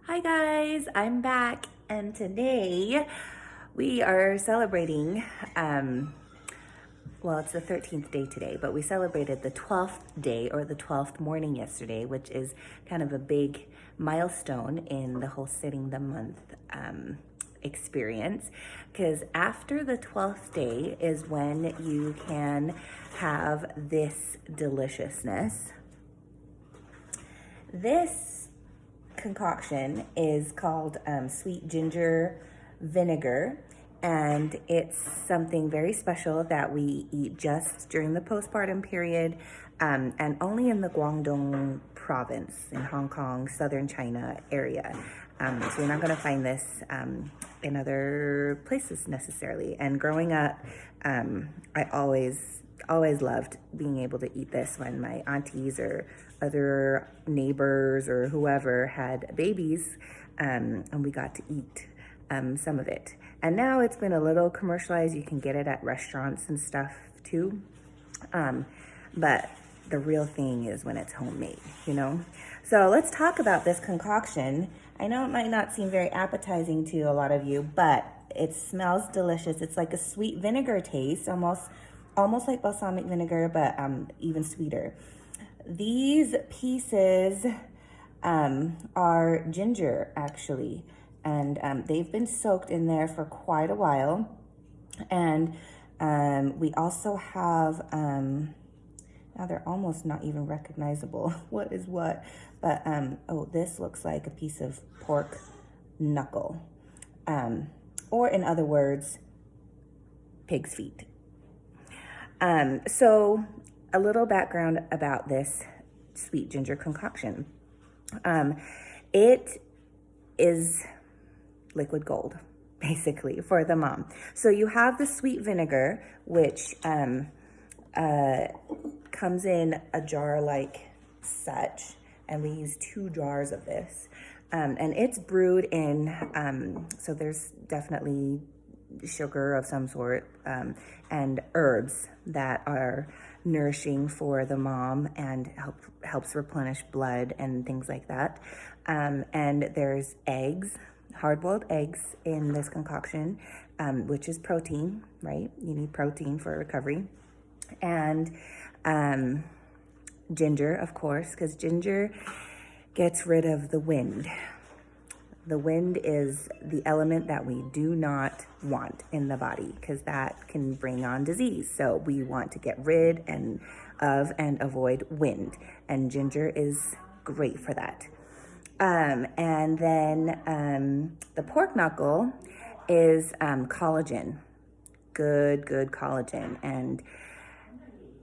Hi guys, I'm back and today we are celebrating, well, it's the 13th day today, but we celebrated the 12th day or the 12th morning yesterday, which is kind of a big milestone in the whole sitting the month experience. Because after the 12th day is when you can have this deliciousness. This concoction is called sweet ginger vinegar, and it's something very special that we eat just during the postpartum period, and only in the Guangdong province in Hong Kong, southern China area. So you're not going to find this in other places necessarily. And growing up, I always loved being able to eat this when my aunties or other neighbors or whoever had babies, and we got to eat some of it. And now it's been a little commercialized. You can get it at restaurants and stuff too. But the real thing is when it's homemade, you know? So let's talk about this concoction. I know it might not seem very appetizing to a lot of you, but it smells delicious. It's like a sweet vinegar taste, almost like balsamic vinegar, but even sweeter. These pieces are ginger, actually, and they've been soaked in there for quite a while. And we also have, now they're almost not even recognizable. What is what? But, oh, this looks like a piece of pork knuckle. Or in other words, pig's feet. So a little background about this sweet ginger concoction. It is liquid gold, basically, for the mom. So you have the sweet vinegar, which comes in a jar like such, and we use 2 jars of this. And it's brewed in, so there's definitely sugar of some sort, and herbs that are nourishing for the mom and helps replenish blood and things like that. And there's eggs, hard-boiled eggs in this concoction, which is protein, right? You need protein for recovery. And ginger, of course, because ginger gets rid of the wind. The wind is the element that we do not want in the body because that can bring on disease. So we want to get rid of and avoid wind. And ginger is great for that. And then the pork knuckle is collagen. Good collagen. And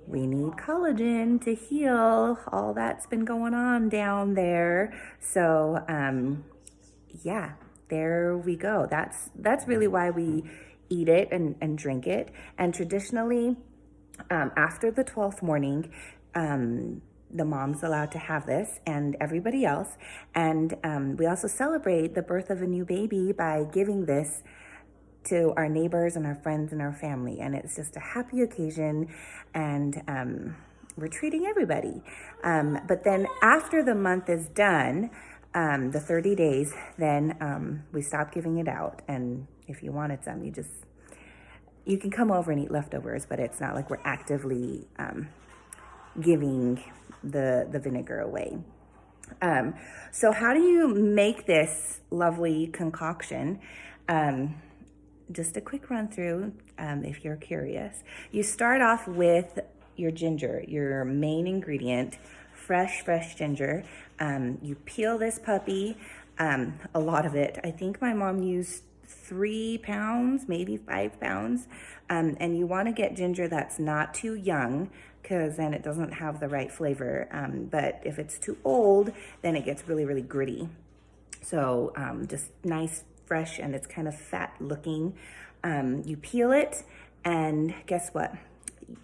we need collagen to heal all that's been going on down there. So, yeah, there we go. That's really why we eat it and drink it. And traditionally, after the 12th morning, the mom's allowed to have this and everybody else. And we also celebrate the birth of a new baby by giving this to our neighbors and our friends and our family. And it's just a happy occasion, and we're treating everybody. But then after the month is done, the 30 days, then we stop giving it out. And if you wanted some, you can come over and eat leftovers, but it's not like we're actively giving the vinegar away. So how do you make this lovely concoction? Just a quick run through, if you're curious. You start off with your ginger, your main ingredient, fresh ginger. You peel this puppy, a lot of it. I think my mom used 3 pounds, maybe 5 pounds. And you want to get ginger that's not too young, because then it doesn't have the right flavor. But if it's too old, then it gets really gritty. So just nice, fresh, and it's kind of fat looking. You peel it, and guess what?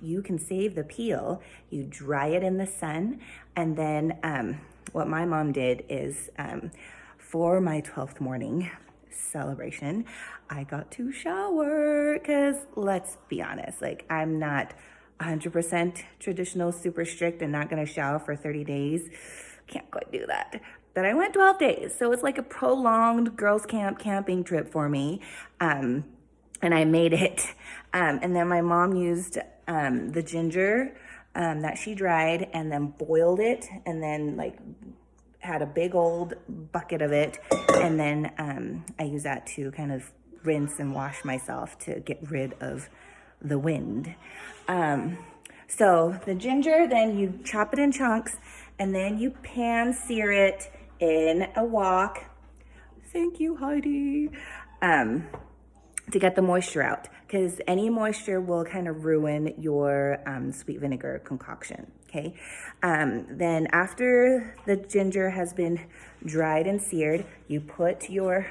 You can save the peel. You dry it in the sun, and then what my mom did is for my 12th morning celebration, I got to shower, because let's be honest, like, I'm not 100% traditional, super strict, and not gonna shower for 30 days. can't quite do that. But I went 12 days. So it's like a prolonged girls' camp camping trip for me. And I made it. And then my mom used the ginger that she dried and then boiled it and then like had a big old bucket of it. And then I use that to kind of rinse and wash myself to get rid of the wind. So the ginger, then you chop it in chunks and then you pan sear it in a wok. Thank you, Heidi. To get the moisture out, because any moisture will kind of ruin your sweet vinegar concoction, okay? Then after the ginger has been dried and seared, you put your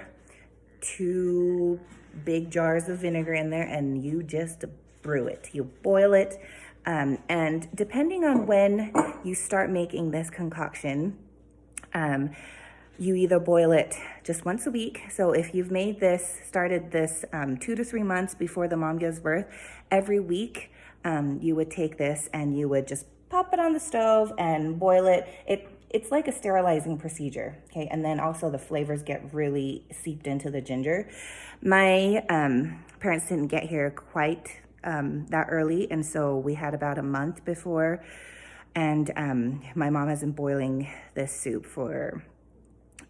2 big jars of vinegar in there and you just brew it. You boil it, and depending on when you start making this concoction, you either boil it just once a week. So if you've started this 2 to 3 months before the mom gives birth, every week you would take this and you would just pop it on the stove and boil it. It's like a sterilizing procedure, okay? And then also the flavors get really seeped into the ginger. My parents didn't get here quite that early, and so we had about a month before. And my mom has been boiling this soup for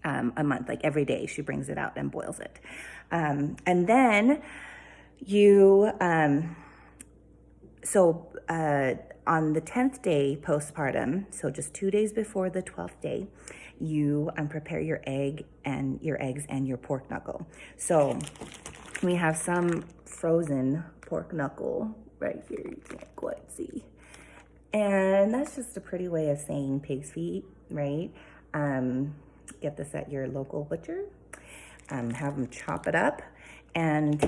a month, like every day she brings it out and boils it. And then you, on the 10th day postpartum, so just 2 days before the 12th day, you prepare your eggs and your pork knuckle. So we have some frozen pork knuckle right here, you can't quite see. And that's just a pretty way of saying pig's feet, right? Get this at your local butcher, have them chop it up, and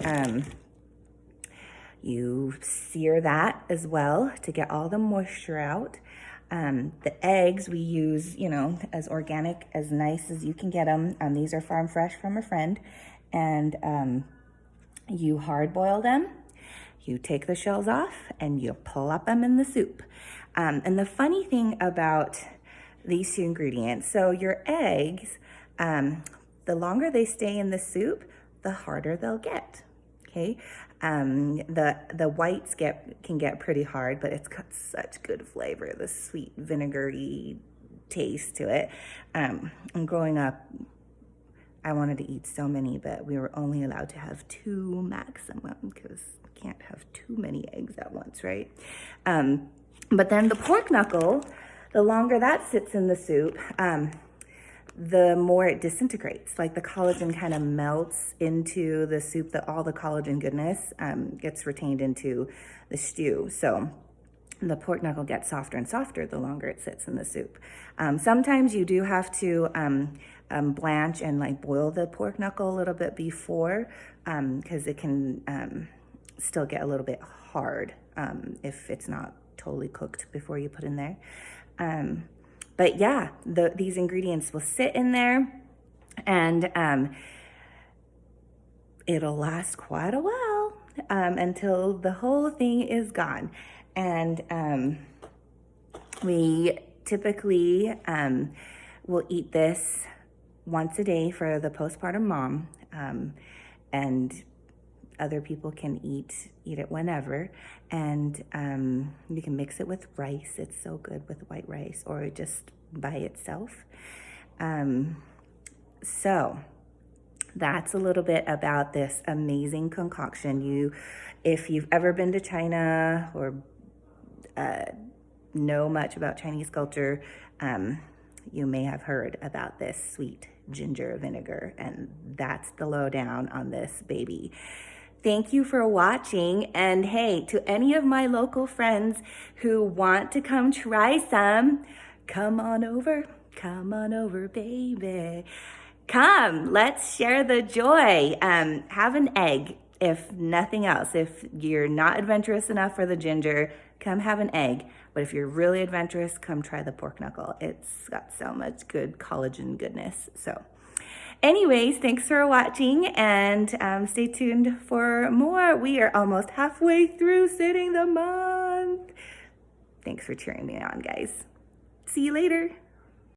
you sear that as well to get all the moisture out. The eggs we use, as organic, as nice as you can get them. These are farm fresh from a friend, and you hard boil them. You take the shells off and you plop them in the soup. And the funny thing about these 2 ingredients, so your eggs, the longer they stay in the soup, the harder they'll get, okay? The whites can get pretty hard, but it's got such good flavor, the sweet vinegary taste to it. And growing up, I wanted to eat so many, but we were only allowed to have 2 maximum because you can't have too many eggs at once, right? But then the pork knuckle, the longer that sits in the soup, the more it disintegrates. Like the collagen kind of melts into the soup, all the collagen goodness gets retained into the stew. So the pork knuckle gets softer and softer the longer it sits in the soup. Sometimes you do have to blanch and like boil the pork knuckle a little bit before, because it can still get a little bit hard if it's not totally cooked before you put in there. But yeah, these ingredients will sit in there, and it'll last quite a while until the whole thing is gone. And we typically will eat this once a day for the postpartum mom, and other people can eat it whenever. And you can mix it with rice. It's so good with white rice, or just by itself. So that's a little bit about this amazing concoction. If you've ever been to China or know much about Chinese culture, you may have heard about this sweet ginger vinegar, and that's the lowdown on this baby. Thank you for watching, and hey, to any of my local friends who want to come try some, come on over, baby. Come, let's share the joy. Have an egg, if nothing else. If you're not adventurous enough for the ginger, come have an egg. But if you're really adventurous, come try the pork knuckle. It's got so much good collagen goodness. So anyways, thanks for watching, and stay tuned for more. We are almost halfway through sitting the month. Thanks for cheering me on, guys. See you later.